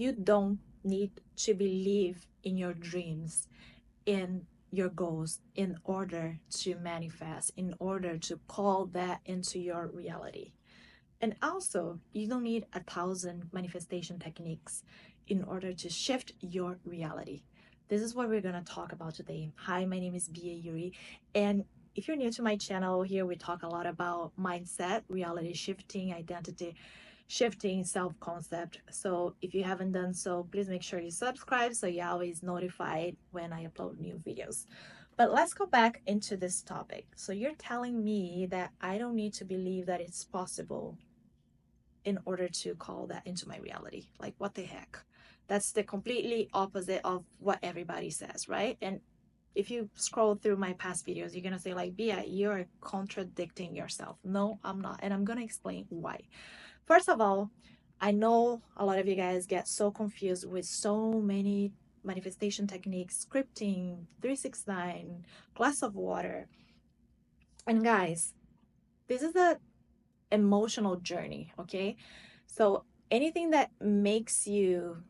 You don't need to believe in your dreams, in your goals, in order to manifest, in order to call that into your reality. And also, you don't need 1,000 manifestation techniques in order to shift your reality. This is what we're going to talk about today. Hi, my name is BIA Yuri. And if you're new to my channel, here we talk a lot about mindset, reality shifting, identity shifting, self concept. So if you haven't done so, please make sure you subscribe so you're always notified when I upload new videos. But let's go back into this topic. So you're telling me that I don't need to believe that it's possible in order to call that into my reality. Like, what the heck? That's the completely opposite of what everybody says, right? And if you scroll through my past videos, you're gonna say like, Bia, you're contradicting yourself. No, I'm not, and I'm gonna explain why. First of all, I know a lot of you guys get so confused with so many manifestation techniques, scripting, 369, glass of water. And guys, this is a emotional journey, okay? So anything that makes you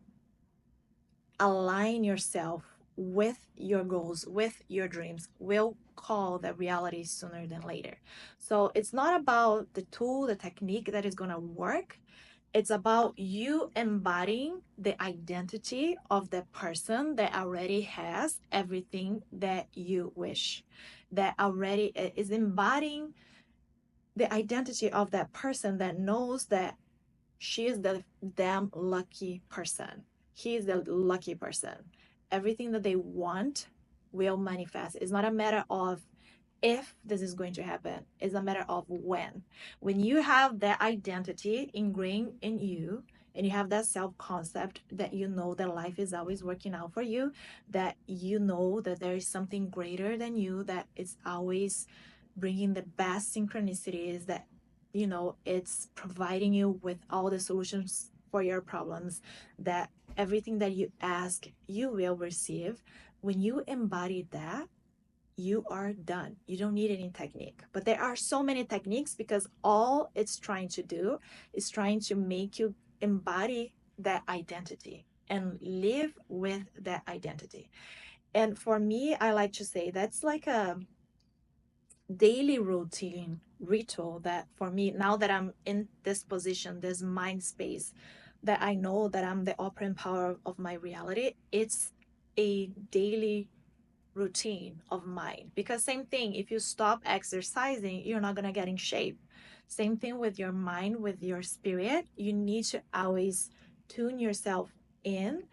align yourself with your goals, with your dreams, will call the reality sooner than later. So it's not about the tool, the technique that is going to work. It's about you embodying the identity of the person that already has everything that you wish, that already is embodying the identity of that person that knows that she is the damn lucky person. He is the lucky person. Everything that they want will manifest. It's not a matter of if this is going to happen, it's a matter of when. When you have that identity ingrained in you, and you have that self concept that you know that life is always working out for you, that you know that there is something greater than you that is always bringing the best synchronicities, that it's providing you with all the solutions for your problems, that everything that you ask you will receive. When you embody that, you are done. You don't need any technique. But there are so many techniques because all it's trying to do is trying to make you embody that identity and live with that identity. And for me, I like to say that's like a daily routine ritual that for me, now that I'm in this position, this mind space, that I know that I'm the operant power of my reality, it's a daily routine of mine. Because same thing, if you stop exercising, you're not going to get in shape. Same thing with your mind, with your spirit. You need to always tune yourself in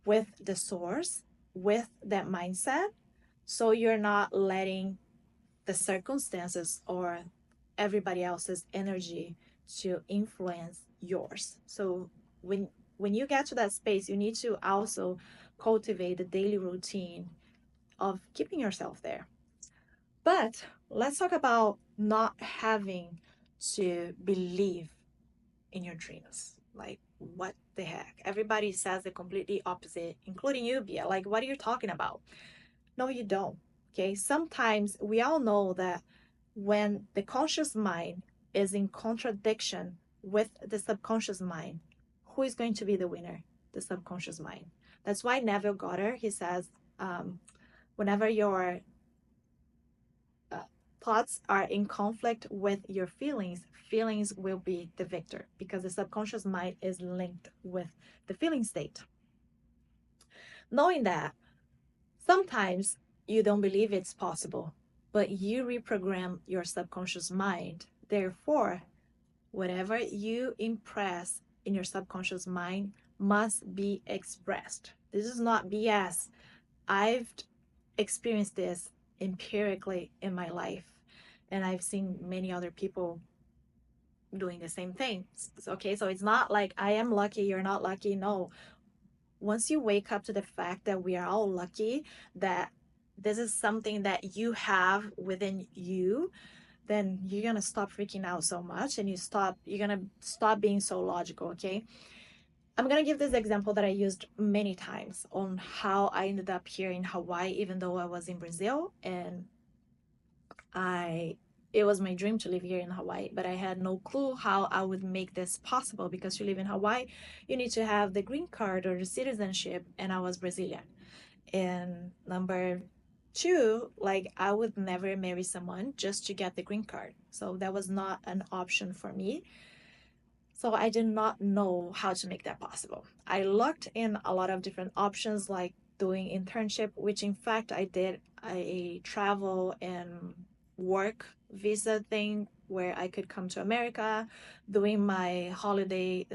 with the source, with that mindset, so you're not letting the circumstances or everybody else's energy to influence yours. So when you get to that space, you need to also cultivate the daily routine of keeping yourself there. But let's talk about not having to believe in your dreams. Like, what the heck? Everybody says the completely opposite, including you, Bia. Like, what are you talking about? No, you don't. Okay. Sometimes we all know that when the conscious mind is in contradiction with the subconscious mind, who is going to be the winner? The subconscious mind. That's why Neville Goddard, he says, whenever your uh, thoughts are in conflict with your feelings, feelings will be the victor because the subconscious mind is linked with the feeling state. Knowing that, sometimes you don't believe it's possible, but you reprogram your subconscious mind. Therefore, whatever you impress in your subconscious mind must be expressed. This is not BS. I've experienced this empirically in my life, and I've seen many other people doing the same thing. Okay, so it's not like I am lucky, you're not lucky. No, once you wake up to the fact that we are all lucky, that this is something that you have within you, then you're gonna stop freaking out so much, and you're gonna stop being so logical. Okay, I'm gonna give this example that I used many times on how I ended up here in Hawaii, even though I was in Brazil, and I it was my dream to live here in Hawaii, but I had no clue how I would make this possible, because to live in Hawaii, you need to have the green card or the citizenship, and I was Brazilian. And number two, like I would never marry someone just to get the green card. So that was not an option for me. So I did not know how to make that possible. I looked in a lot of different options, like doing internship, which in fact I did a travel and work visa thing where I could come to America, doing my holiday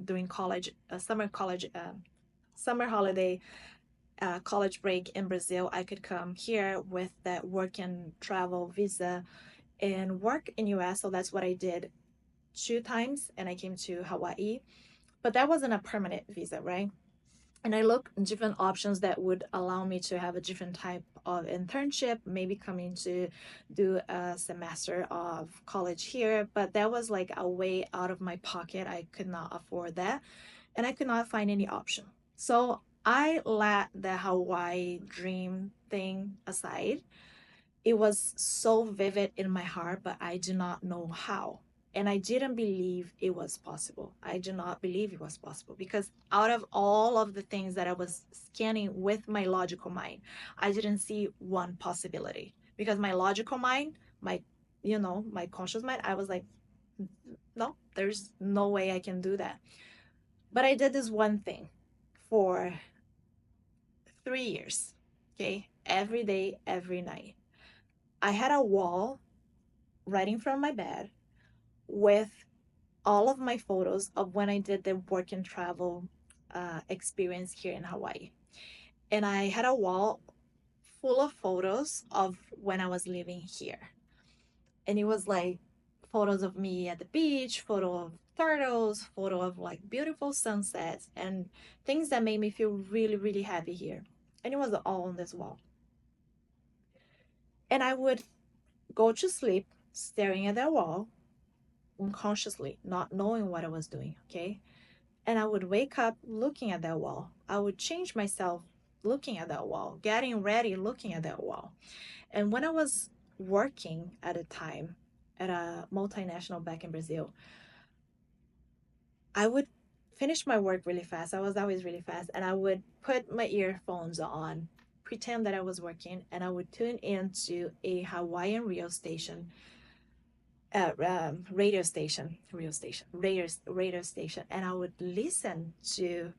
during college, summer holiday, college break in Brazil. I could come here with that work and travel visa and work in US. So that's what I did two times, and I came to Hawaii. But that wasn't a permanent visa, right? And I looked at different options that would allow me to have a different type of internship, maybe coming to do a semester of college here. But that was like a way out of my pocket. I could not afford that, and I could not find any option. So I let the Hawaii dream thing aside. It was so vivid in my heart, but I do not know how. And I didn't believe it was possible. I do not believe it was possible, because out of all of the things that I was scanning with my logical mind, I didn't see one possibility. Because my logical mind, my conscious mind, I was like, no, there's no way I can do that. But I did this one thing for 3 years, okay? Every day, every night. I had a wall right in front of my bed with all of my photos of when I did the work and travel experience here in Hawaii. And I had a wall full of photos of when I was living here. And it was like photos of me at the beach, photo of turtles, photo of like beautiful sunsets, and things that made me feel really, really happy here. And it was all on this wall. And I would go to sleep staring at that wall unconsciously, not knowing what I was doing, okay? And I would wake up looking at that wall. I would change myself looking at that wall, getting ready looking at that wall. And when I was working at a time at a multinational back in Brazil, I would finish my work really fast. I was always really fast. And I would put my earphones on, pretend that I was working, and I would tune into a Hawaiian radio station, and I would listen to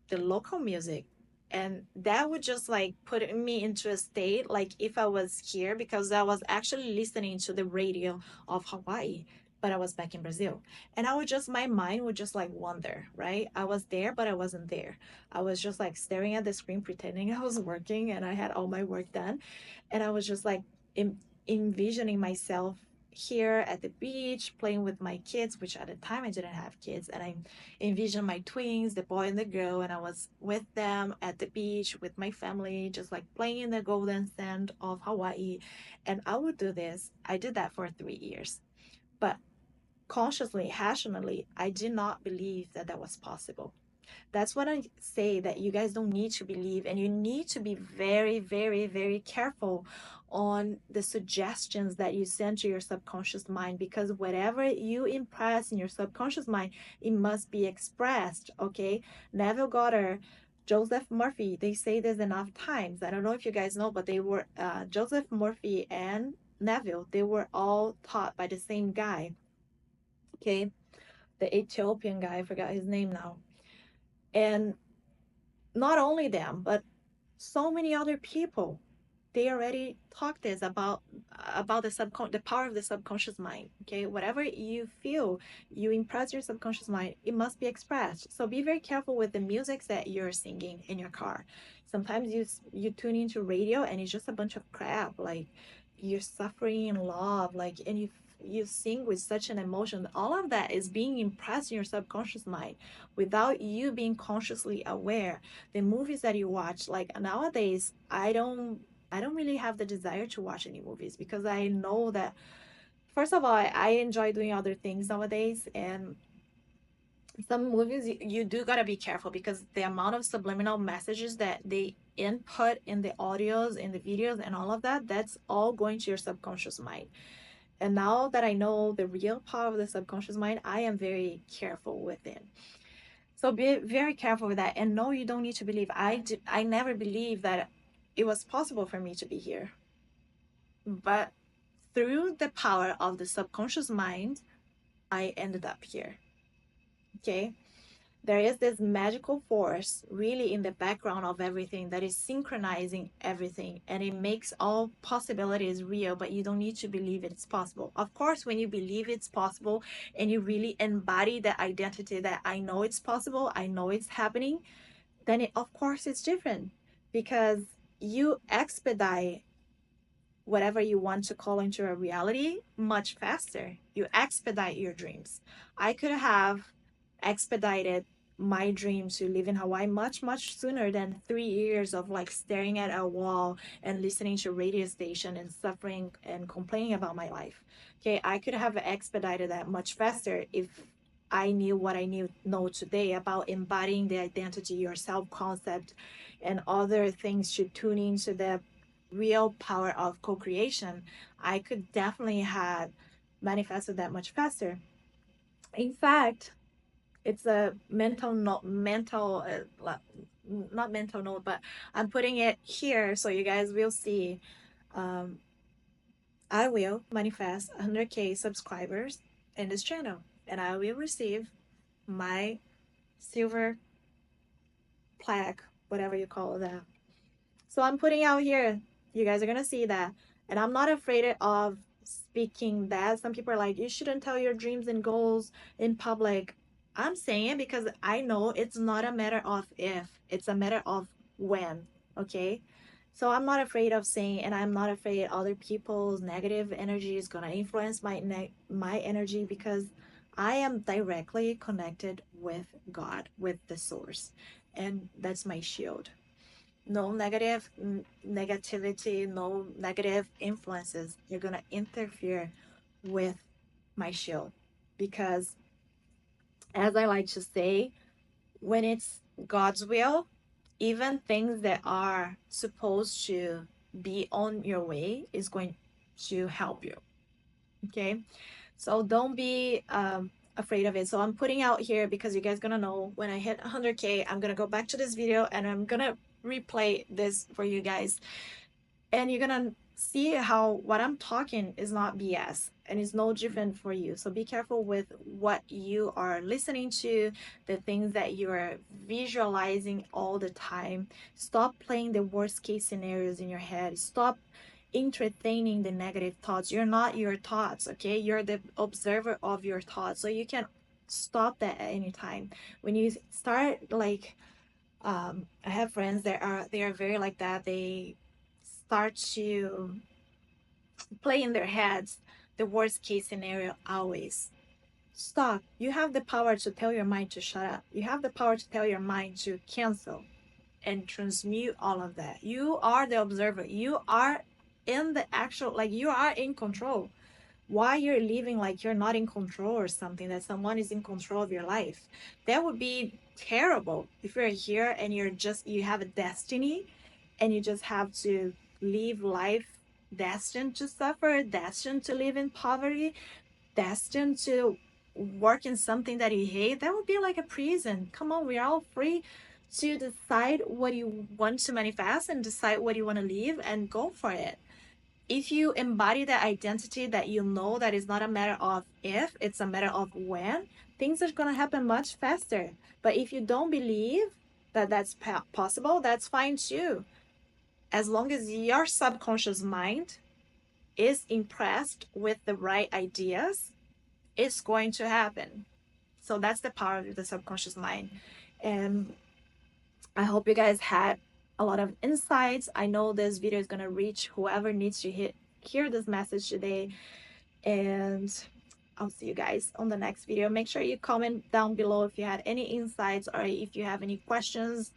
the local music, and that would just like put me into a state like if I was here, because I was actually listening to the radio of Hawaii, but I was back in Brazil. And I would just, my mind would just like wander, right? I was there but I wasn't there. I was just like staring at the screen pretending I was working and I had all my work done, and I was just like envisioning myself here at the beach playing with my kids, which at the time I didn't have kids, and I envisioned my twins, the boy and the girl, and I was with them at the beach with my family, just like playing in the golden sand of Hawaii. And I would do this. I did that for 3 years. But consciously, passionately, I did not believe that that was possible. That's what I say, that you guys don't need to believe, and you need to be very, very, very careful on the suggestions that you send to your subconscious mind, because whatever you impress in your subconscious mind, it must be expressed, okay? Neville Goddard, Joseph Murphy, they say this enough times. I don't know if you guys know, but they were Joseph Murphy and Neville, they were all taught by the same guy, okay? The Ethiopian guy, I forgot his name now. And not only them, but so many other people, they already talked this about the power of the subconscious mind. Okay, whatever you feel, you impress your subconscious mind, it must be expressed. So be very careful with the music that you're singing in your car. Sometimes you tune into radio and it's just a bunch of crap, like you're suffering in love, like, and you sing with such an emotion. All of that is being impressed in your subconscious mind without you being consciously aware. The movies that you watch, like nowadays, I don't really have the desire to watch any movies, because I know that, first of all, I enjoy doing other things nowadays, and some movies you do gotta be careful, because the amount of subliminal messages that they input in the audios, in the videos, and all of that, that's all going to your subconscious mind. And now that I know the real power of the subconscious mind, I am very careful with it. So be very careful with that. And no, you don't need to believe. I never believed that it was possible for me to be here. But through the power of the subconscious mind, I ended up here. Okay. There is this magical force really in the background of everything that is synchronizing everything, and it makes all possibilities real, but you don't need to believe it's possible. Of course, when you believe it's possible and you really embody the identity that I know it's possible, I know it's happening, then of course it's different, because you expedite whatever you want to call into a reality much faster. You expedite your dreams. I could have expedited my dream to live in Hawaii much, much sooner than 3 years of like staring at a wall and listening to radio station and suffering and complaining about my life. Okay, I could have expedited that much faster if I knew what I know today about embodying the identity, your self concept, and other things to tune into the real power of co-creation. I could definitely have manifested that much faster. In fact, it's a not mental note, but I'm putting it here so you guys will see. um, I will manifest 100K subscribers in this channel, and I will receive my silver plaque, whatever you call that. So I'm putting out here, you guys are gonna see that. And I'm not afraid of speaking that. Some people are like, you shouldn't tell your dreams and goals in public. I'm saying it because I know it's not a matter of if, it's a matter of when. Okay. So I'm not afraid of saying, and I'm not afraid other people's negative energy is gonna influence my energy, because I am directly connected with God, with the source, and that's my shield. No negativity, no negative influences. You're gonna interfere with my shield, because, as I like to say, when it's God's will, even things that are supposed to be on your way is going to help you. Okay, so don't be afraid of it. So I'm putting out here because you guys gonna know when I hit 100K, I'm gonna go back to this video and I'm gonna replay this for you guys, and you're gonna see how what I'm talking is not BS and it's no different for you. So be careful with what you are listening to, the things that you are visualizing all the time. Stop playing the worst case scenarios in your head. Stop entertaining the negative thoughts. You're not your thoughts, okay? You're the observer of your thoughts. So you can stop that at any time. When you start like I have friends that are very like that. They start to play in their heads the worst case scenario always. Stop. You have the power to tell your mind to shut up. You have the power to tell your mind to cancel and transmute all of that. You are the observer. You are in the actual, like, you are in control. Why you're living like you're not in control, or something that someone is in control of your life? That would be terrible. If you're here and you have a destiny and you just have to live life destined to suffer, destined to live in poverty, destined to work in something that you hate, that would be like a prison. Come on, we're all free to decide what you want to manifest and decide what you want to live and go for it. If you embody that identity that you know that is not a matter of if, it's a matter of when, things are going to happen much faster. But if you don't believe that that's possible, that's fine too. As long as your subconscious mind is impressed with the right ideas, it's going to happen. So that's the power of the subconscious mind. And I hope you guys had a lot of insights. I know this video is going to reach whoever needs to hear this message today. And I'll see you guys on the next video. Make sure you comment down below if you had any insights or if you have any questions